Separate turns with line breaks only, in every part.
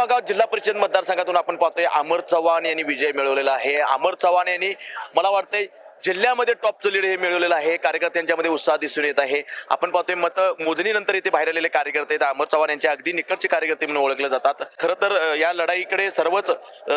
मागाव जिल्हा परिषद मतदारसंघातून आपण पाहतोय अमर चव्हाण यांनी विजय मिळवलेला आहे। अमर चव्हाण यांनी मला वाटतंय जिल्ह्यामध्ये टॉपचं लीड हे मिळवलेलं आहे। कार्यकर्त्यांच्यामध्ये उत्साह दिसून येत आहे। आपण पाहतोय मत मोजणीनंतर इथे बाहेर आलेले कार्यकर्ते अमर चव्हाण यांचे अगदी निकटचे कार्यकर्ते म्हणून ओळखले जातात। खरं तर या लढाईकडे सर्वच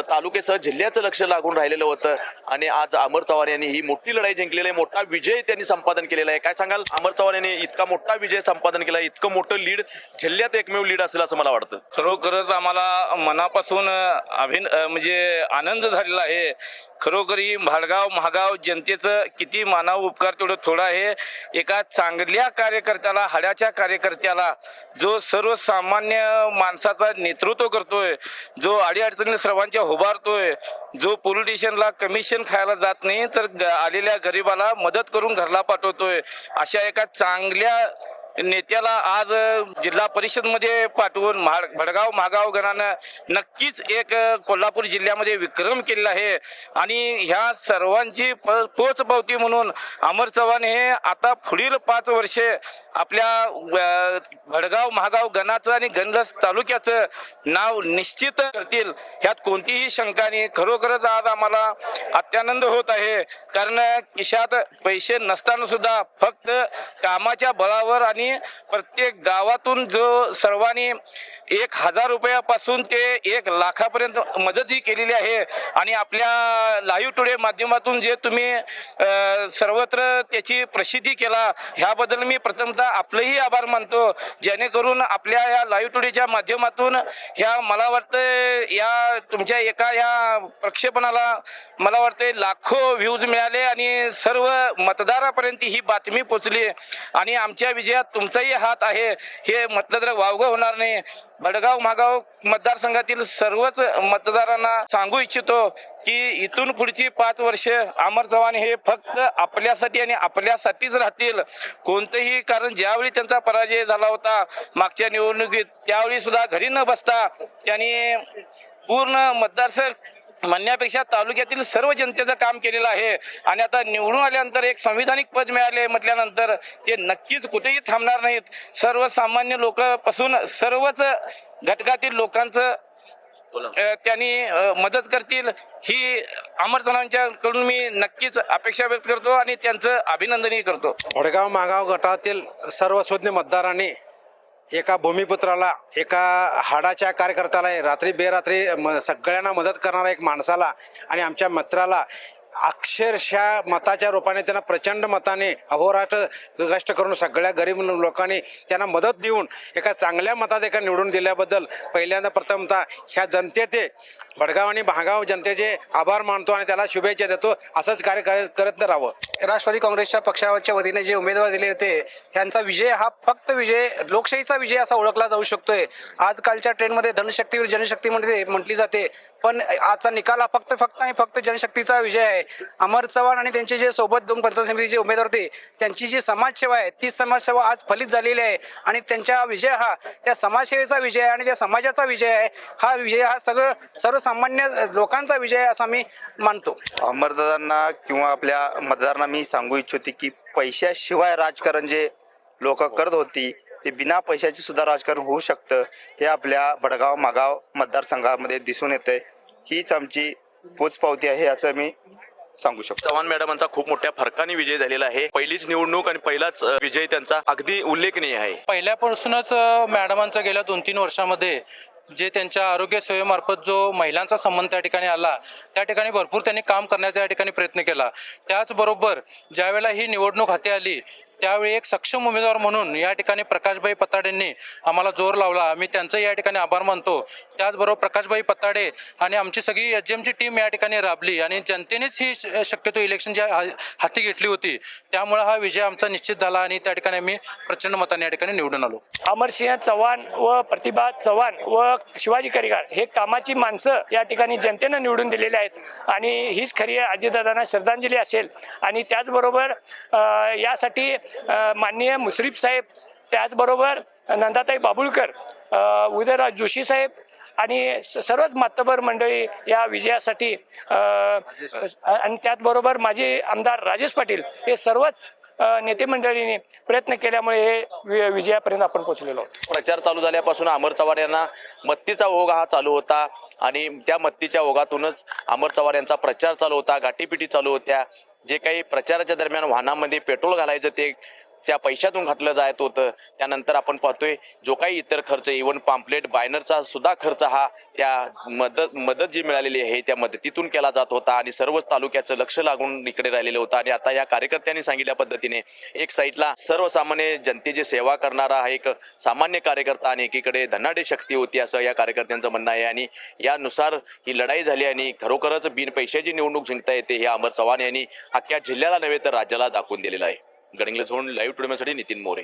तालुक्यासह जिल्ह्याचं लक्ष लागून राहिलेलं होतं आणि आज अमर चव्हाण यांनी ही मोठी लढाई जिंकलेली आहे। मोठा विजय त्यांनी संपादन केलेला आहे। काय सांगाल अमर चव्हाण यांनी इतका मोठा विजय संपादन केला, इतकं मोठं लीड जिल्ह्यात एकमेव लीड असेल असं मला वाटतं।
खरोखरच आम्हाला मनापासून म्हणजे आनंद झालेला आहे। खरोखरी भाडगाव महागाव जनतेचं किती मानाव उपकार तेवढं थोडं आहे। एका चांगल्या कार्यकर्त्याला, हाड्याच्या कार्यकर्त्याला, जो सर्वसामान्य माणसाचा नेतृत्व करतोय, जो अडीअडचणी सर्वांच्या उभारतोय, जो पोलिटिशियनला कमिशन खायला जात नाही तर आलेल्या गरिबाला मदत करून घरला पाठवतोय, अशा एका चांगल्या नेत्याला आज जिल्हा परिषद मध्ये पाठवून भडगाव महागाव गणानं नक्कीच एक कोल्हापूर जिल्ह्यामध्ये विक्रम केलेला आहे। आणि ह्या सर्वांची पोचपावती म्हणून अमर चव्हाण हे आता पुढील 5 वर्षे आपल्या भडगाव महागाव गणाचं आणि गणलस तालुक्याचं नाव निश्चित करतील, ह्यात कोणतीही शंका नाही। खरोखरच आज आम्हाला अत्यानंद होत आहे, कारण खिशात पैसे नसताना सुद्धा फक्त कामाच्या बळावर आणि प्रत्येक गावातून जो सर्वांनी 1000 रुपयापासून ते 1 लाखापर्यंत मदत ही केलेली आहे। आणि आपल्या लाईव्ह टुडे माध्यमातून जे तुम्ही सर्वत्र त्याची प्रसिद्धी केला, ह्याबद्दल मी प्रथमतः आपलेही आभार मानतो। जेणेकरून आपल्या या लाईव्ह टुडेच्या माध्यमातून ह्या मला वाटतं या तुमच्या एका या प्रक्षेपणाला मला वाटतं लाखो व्ह्यूज मिळाले आणि सर्व मतदारापर्यंत ही बातमी पोचली। आणि आमच्या विजयात तुमचाही हात आहे हे म्हटलं तर वावगं होणार नाही। भडगाव महागाव मतदारसंघातील सर्वच मतदारांना सांगू इच्छितो की इथून पुढची 5 वर्ष अमर चव्हाण हे फक्त आपल्यासाठी आणि आपल्यासाठीच राहतील। कोणतेही कारण ज्यावेळी त्यांचा पराजय झाला होता मागच्या निवडणुकीत, त्यावेळी सुद्धा घरी न बसता त्यांनी पूर्ण मतदारसंघ म्हणण्यापेक्षा तालुक्यातील सर्व जनतेचं काम केलेलं आहे। आणि आता निवडून आल्यानंतर एक संविधानिक पद मिळाले म्हटल्यानंतर ते नक्कीच कुठेही थांबणार नाहीत। सर्वसामान्य लोकांपासून सर्वच घटकातील लोकांचं त्यांनी मदत करतील ही अमर चव्हाणांच्याकडून मी नक्कीच अपेक्षा व्यक्त करतो आणि त्यांचं अभिनंदनही करतो।
भडगाव महागाव गटातील सर्व सुज्ञ मतदारांनी एका भूमिपुत्राला, एका हाडाच्या कार्यकर्त्याला, रात्री बेरात्री सगळ्यांना मदत करणारा एक माणसाला आणि आमच्या मित्राला अक्षरशः मताच्या रूपाने त्यांना प्रचंड मताने अहोरात्र कष्ट करून सगळ्या गरीब लोकांनी त्यांना मदत देऊन एका चांगल्या मतात एका निवडून दिल्याबद्दल पहिल्यांदा प्रथमतः ह्या जनतेचे, भडगाव आणि महागाव जनतेचे आभार मानतो आणि त्याला शुभेच्छा देतो। असंच कार्य करत राहावं।
राष्ट्रवादी काँग्रेसच्या पक्षाच्या वतीने जे उमेदवार दिले होते त्यांचा विजय हा फक्त विजय, लोकशाहीचा विजय असा ओळखला जाऊ शकतोय। आजकालच्या ट्रेंडमध्ये धनशक्तीवर जनशक्ती म्हटली जाते, पण आजचा निकाल हा फक्त जनशक्तीचा विजय आहे। अमर चव्हाण आणि त्यांचे जे सोबत 2 पंचायत समितीचे उमेदवार होते त्यांची जी समाजसेवा आहे ती समाजसेवा आज फलित झालेली आहे आणि त्यांचा विजय हा त्या समाजसेवेचा विजय आहे आणि त्या समाजाचा विजय आहे। हा विजय हा सर्वसामान्य लोकांचा विजय आहे असं मी मानतो।
अमरदादांना किंवा आपल्या मतदारांना मी सांगू इच्छितो की पैशाशिवाय राजकारण जे लोक करत होती ते बिना पैशाचे सुद्धा राजकारण होऊ शकतं, हे आपल्या भडगाव मागाव मतदारसंघामध्ये दिसून येते। हीच आमची पोचपावती आहे असं मी सांगू शकतो।
चव्हाण मॅडमांचा खूप मोठ्या फरकाने विजय झालेला आहे। पहिलीच निवडणूक आणि पहिलाच विजय त्यांचा अगदी उल्लेखनीय आहे।
पहिल्यापासूनच मॅडमांचा गेल्या 2-3 वर्षामध्ये जे त्यांच्या आरोग्य सेवेमार्फत जो महिलांचा संबंध त्या ठिकाणी आला, त्या ठिकाणी भरपूर त्यांनी काम करण्याचा या ठिकाणी प्रयत्न केला। त्याचबरोबर ज्यावेळेला ही निवडणूक हाती आली त्यावेळी एक सक्षम उमेदवार म्हणून या ठिकाणी प्रकाशभाई पताडेंनी आम्हाला जोर लावला। आम्ही त्यांचं या ठिकाणी आभार मानतो। त्याचबरोबर प्रकाशभाई पताडे आणि आमची सगळी एचएमची टीम या ठिकाणी राबली आणि जनतेनेच ही शक्यतो इलेक्शन ज्या हाती घेतली होती, त्यामुळे हा विजय आमचा निश्चित झाला आणि त्या ठिकाणी आम्ही प्रचंड मताने या ठिकाणी निवडून आलो।
अमरसिंह चव्हाण व प्रतिभा चव्हाण व शिवाजी करिगार हे कामाची माणसं या ठिकाणी जनतेनं निवडून दिलेले आहेत आणि हीच खरी अजितदादांना श्रद्धांजली असेल। आणि त्याचबरोबर यासाठी माननीय मुश्रीफ साहेब, त्याचबरोबर नंदाताई बाबुळकर, उदयराज जोशी साहेब आणि सर्वच मातबर मंडळी या विजयासाठी आणि त्याचबरोबर माजी आमदार राजेश पाटील हे सर्वच नेते मंडळीने प्रयत्न केल्यामुळे हे विजयापर्यंत आपण पोहोचलेलो आहोत.
प्रचार चालू झाल्यापासून अमर चव्हाण यांना मत्तीचा ओघ हा चालू होता आणि त्या मत्तीच्या ओघातूनच अमर चव्हाण यांचा प्रचार चालू होता, गाठीपिटी चालू होत्या. जे काही प्रचाराच्या दरम्यान वाहनामध्ये पेट्रोल घालायचं ते त्या पैशातून घातलं जात होतं. त्यानंतर आपण पाहतोय जो काही इतर खर्च, इव्हन पॅम्पलेट बॅनरचा सुद्धा खर्च हा त्या मदत जी मिळालेली आहे त्या मदतीतून केला जात होता आणि सर्वच तालुक्याचं लक्ष लागून इकडे राहिलेलं होतं. आणि आता या कार्यकर्त्यांनी सांगितल्या पद्धतीने एक साईडला सर्वसामान्य जनतेची सेवा करणारा हा एक सामान्य कार्यकर्ता आणि एकीकडे धनाढ्य शक्ती होती असं या कार्यकर्त्यांचं म्हणणं आहे. आणि यानुसार ही लढाई झाली आणि खरोखरच बिन पैशाची निवडणूक जिंकता येते हे अमर चव्हाण यांनी अख्ख्या जिल्ह्याला नव्हे तर राज्याला दाखवून दिलेलं आहे. गडिंग्लज झोन लाईव्ह टुडेसाठी नितीन मोरे.